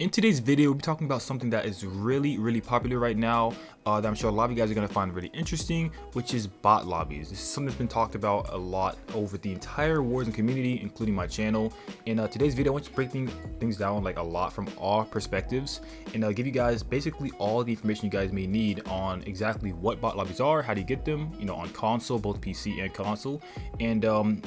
In today's video, we'll be talking about something that is really popular right now that I'm sure a lot of you guys are going to find really interesting, which is bot lobbies. This is something that's been talked about a lot over the entire Warzone community, including my channel. In today's video, I want to break things down like a lot from all perspectives and give you guys basically all the information you guys may need on exactly what bot lobbies are, how do you get them, on console, both PC and console, and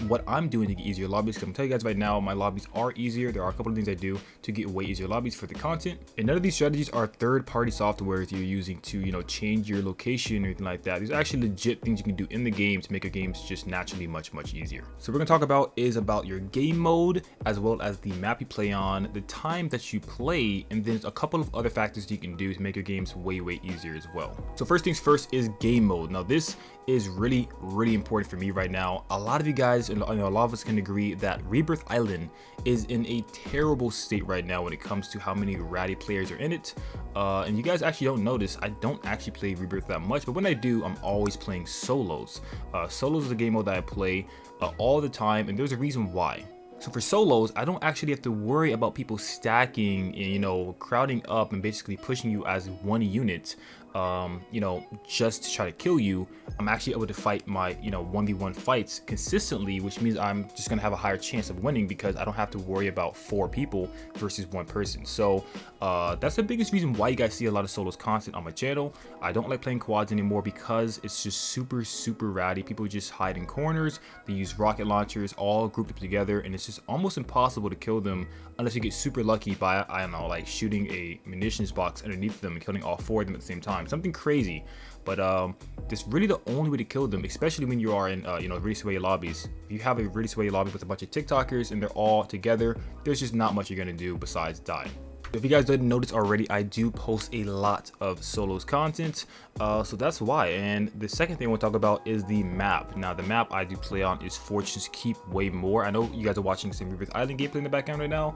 what I'm doing to get easier lobbies. Because I'm telling you guys right now, my lobbies are easier. There are a couple of things I do to get way easier lobbies for the content, and none of these strategies are third-party software you're using to change your location or anything like that. These are actually legit things you can do in the game to make your games just naturally much easier. So we're gonna talk about your game mode, as well as the map you play on, the time that you play, and then a couple of other factors you can do to make your games way easier as well. So first things first is game mode. Now this is really important for me right now. A lot of you guys and a lot of us can agree that Rebirth Island is in a terrible state right now when it comes to how many ratty players are in it, and you guys actually don't notice I don't actually play Rebirth that much, but when I do, I'm always playing solos. Solos is a game mode that I play all the time, and there's a reason why. So for solos, I don't actually have to worry about people stacking and crowding up and basically pushing you as one unit, just to try to kill you. I'm actually able to fight my 1v1 fights consistently, which means I'm just gonna have a higher chance of winning because I don't have to worry about 4 people versus 1 person. So that's the biggest reason why you guys see a lot of solos content on my channel. I don't like playing quads anymore because it's just super ratty. People just hide in corners, they use rocket launchers all grouped up together, and it's just almost impossible to kill them unless you get super lucky by, I don't know, like shooting a munitions box underneath them and killing all 4 of them at the same time. Something crazy, but that's really the only way to kill them, especially when you are in really sweaty lobbies. If you have a really sweaty lobby with a bunch of TikTokers and they're all together, there's just not much you're gonna do besides die. If you guys didn't notice already, I do post a lot of solos content, so that's why. And the second thing I want to talk about is the map. Now the map I do play on is Fortune's Keep way more. I know you guys are watching some Rebirth Island gameplay in the background right now,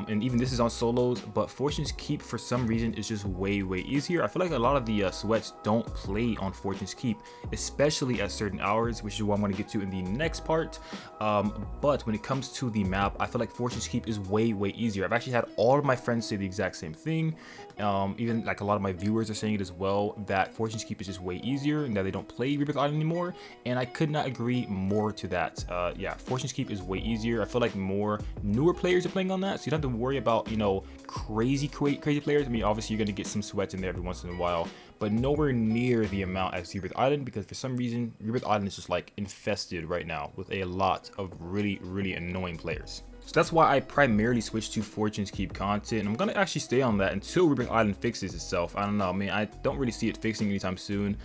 and even this is on solos, but Fortune's Keep for some reason is just way easier. I feel like a lot of the sweats don't play on Fortune's Keep, especially at certain hours, which is what I'm going to get to in the next part. But when it comes to the map, I feel like Fortune's Keep is way easier. I've actually had all of my friends say the exact same thing. Even like a lot of my viewers are saying it as well, that Fortune's Keep is just way easier and that they don't play Rebirth Island anymore, and I could not agree more to that. Yeah, Fortune's Keep is way easier. I feel like more newer players are playing on that, so you don't have to worry about crazy players. I mean, obviously you're gonna get some sweats in there every once in a while, but nowhere near the amount as Rebirth Island, because for some reason Rebirth Island is just like infested right now with a lot of really annoying players. So that's why I primarily switched to Fortune's Keep content, and I'm gonna actually stay on that until Rebirth Island fixes itself. I don't know, man, I don't really see it fixing anytime soon.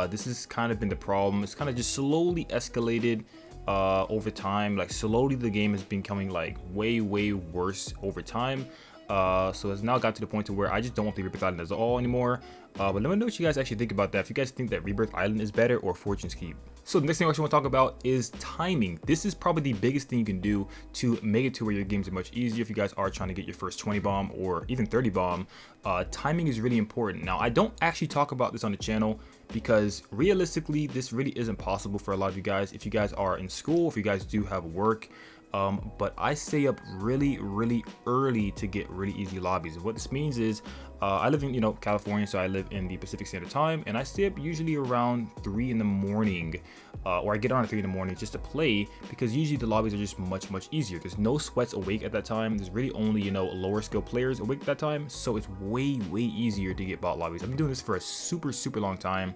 This has kind of been the problem. It's kind of just slowly escalated over time. Like slowly the game has been becoming like way worse over time. So it's now got to the point to where I just don't want to play Rebirth Island at all anymore. But let me know what you guys actually think about that. If you guys think that Rebirth Island is better or Fortune's Keep. So the next thing I actually want to talk about is timing. This is probably the biggest thing you can do to make it to where your games are much easier. If you guys are trying to get your first 20 bomb or even 30 bomb, timing is really important. Now I don't actually talk about this on the channel because realistically this really isn't possible for a lot of you guys if you guys are in school, if you guys do have work. But I stay up really early to get really easy lobbies. And what this means is I live in California, so I live in the Pacific Standard Time, and I stay up usually around 3 in the morning, or I get on at 3 in the morning just to play, because usually the lobbies are just much easier. There's no sweats awake at that time. There's really only lower skill players awake at that time, so it's way easier to get bot lobbies. I've been doing this for a super long time.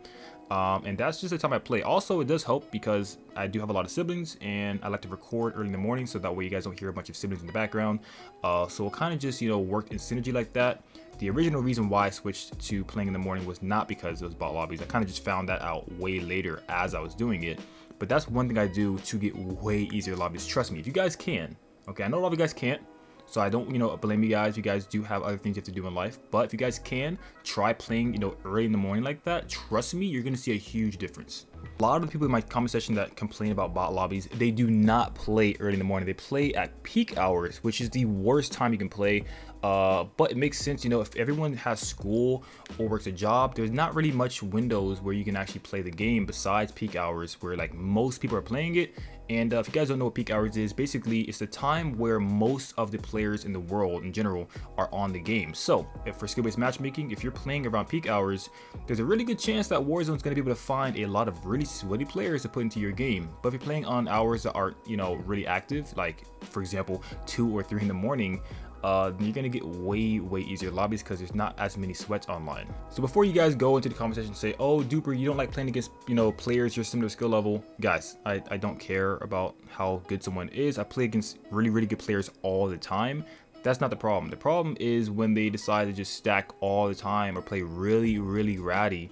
And that's just the time I play. Also, it does help because I do have a lot of siblings and I like to record early in the morning, so that way you guys don't hear a bunch of siblings in the background. So it kind of just worked in synergy like that. The original reason why I switched to playing in the morning was not because it was bot lobbies. I kind of just found that out way later as I was doing it. But that's one thing I do to get way easier lobbies. Trust me, if you guys can, okay, I know a lot of you guys can't, so I don't blame you guys. You guys do have other things you have to do in life, but if you guys can try playing early in the morning like that, trust me, you're gonna see a huge difference. A lot of the people in my comment section that complain about bot lobbies, they do not play early in the morning. They play at peak hours, which is the worst time you can play. But it makes sense, you know, if everyone has school or works a job, there's not really much windows where you can actually play the game besides peak hours, where like most people are playing it. And if you guys don't know what peak hours is, basically it's the time where most of the players in the world in general are on the game. So if for skill-based matchmaking, if you're playing around peak hours, there's a really good chance that Warzone is going to be able to find a lot of really sweaty players to put into your game. But if you're playing on hours that aren't, you know, really active, like for example 2 or 3 in the morning, you're gonna get way easier lobbies because there's not as many sweats online. So before you guys go into the comment section and say, oh DuPeR, you don't like playing against, you know, players your similar skill level, guys, I don't care about how good someone is. I play against really good players all the time. That's not the problem. The problem is when they decide to just stack all the time or play really ratty.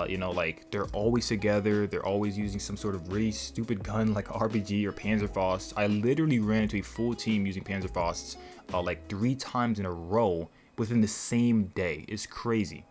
You know, like they're always together, they're always using some sort of really stupid gun like RPG or Panzerfaust. I literally ran into a full team using Panzerfausts like 3 times in a row within the same day. It's crazy.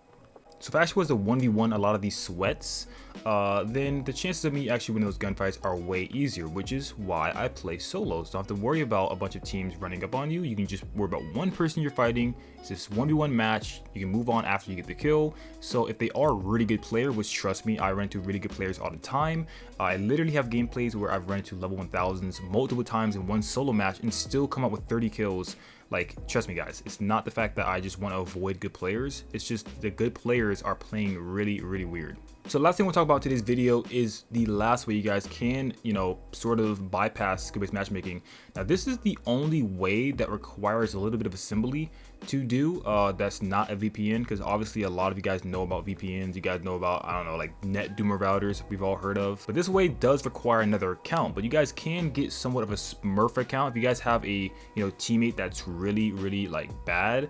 So if I actually was to 1v1 a lot of these sweats, then the chances of me actually winning those gunfights are way easier, which is why I play solos. Don't have to worry about a bunch of teams running up on you. You can just worry about one person you're fighting. It's this 1v1 match. You can move on after you get the kill. So if they are a really good player, which trust me, I run into really good players all the time. I literally have gameplays where I've run into level 1000s multiple times in one solo match and still come up with 30 kills. Like, trust me guys, it's not the fact that I just want to skill good players, it's just the good players are playing really weird. So the last thing we'll talk about today's video is the last way you guys can, you know, sort of bypass skill-based matchmaking. Now this is the only way that requires a little bit of assembly to do, that's not a VPN, because obviously a lot of you guys know about VPNs, you guys know about, I don't know, like net DuPeR routers we've all heard of. But this way does require another account, but you guys can get somewhat of a Smurf account if you guys have a, you know, teammate that's really like bad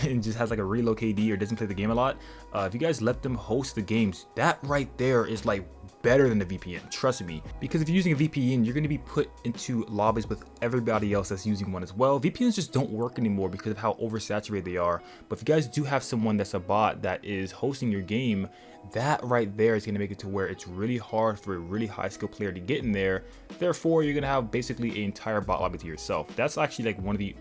and just has like a really low KD or doesn't play the game a lot. If you guys let them host the games, that right there is like better than the VPN, trust me. Because if you're using a VPN, you're going to be put into lobbies with everybody else that's using one as well. VPNs just don't work anymore because of how oversaturated they are. But if you guys do have someone that's a bot that is hosting your game, that right there is going to make it to where it's really hard for a really high skill player to get in there. Therefore, you're going to have basically an entire bot lobby to yourself. That's actually like one of the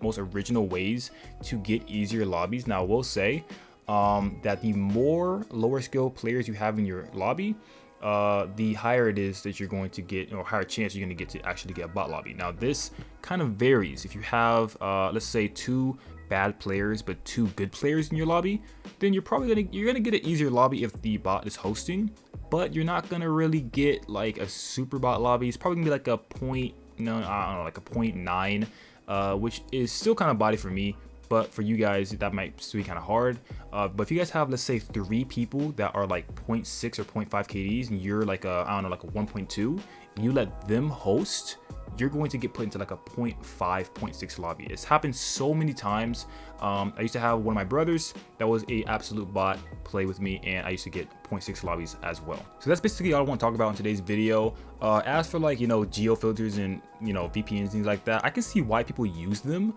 most original ways to get easier lobbies. Now I will say that the more lower skill players you have in your lobby, the higher it is that you're going to get, or higher chance you're going to get to actually get a bot lobby. Now this kind of varies. If you have let's say 2 bad players but 2 good players in your lobby, then you're gonna get an easier lobby if the bot is hosting, but you're not gonna really get like a super bot lobby. It's probably gonna be like a point, no, I don't know, like a 0.9, which is still kind of body for me. But for you guys, that might still be kind of hard. But if you guys have, let's say 3 people that are like 0.6 or 0.5 KDs and you're like a, I don't know, like a 1.2, you let them host, you're going to get put into like a 0.5, 0.6 lobby. It's happened so many times. I used to have one of my brothers that was a absolute bot play with me, and I used to get 0.6 lobbies as well. So that's basically all I want to talk about in today's video. As for like, you know, geo filters and, you know, VPNs, things like that, I can see why people use them.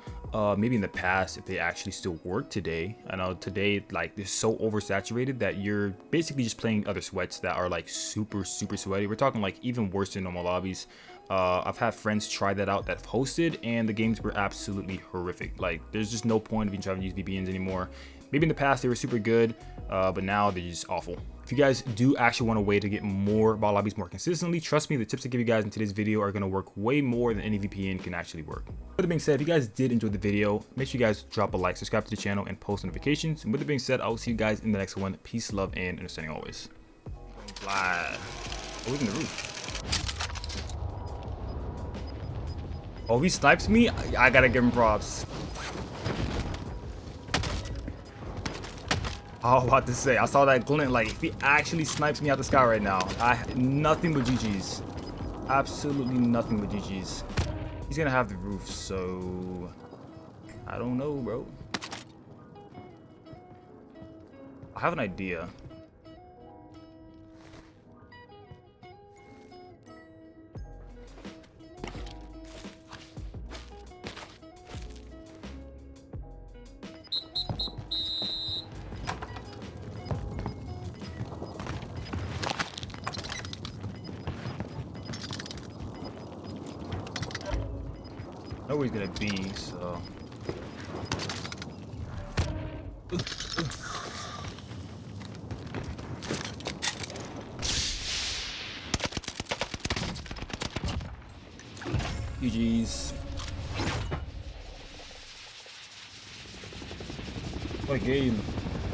Maybe in the past, if they actually still work today. I know today, like, they're so oversaturated that you're basically just playing other sweats that are like super sweaty. We're talking like even worse than normal lobbies. I've had friends try that out that have hosted, and the games were absolutely horrific. Like, there's just no point of even trying to use VPNs anymore. Maybe in the past they were super good, but now they're just awful. If you guys do actually want a way to get more bot lobbies more consistently, trust me, the tips I give you guys in today's video are going to work way more than any VPN can actually work. With that being said, if you guys did enjoy the video, make sure you guys drop a like, subscribe to the channel, and post notifications. And with that being said, I will see you guys in the next one. Peace, love, and understanding always. Fly. Oh, he's in the roof. Oh, he snipes me? I gotta give him props. I was about to say, I saw that glint. Like, if he actually snipes me out the sky right now, nothing but GG's. Absolutely nothing but GG's. He's gonna have the roof, so I don't know, bro. I have an idea. I know where he's gonna be, so GG's. What a game.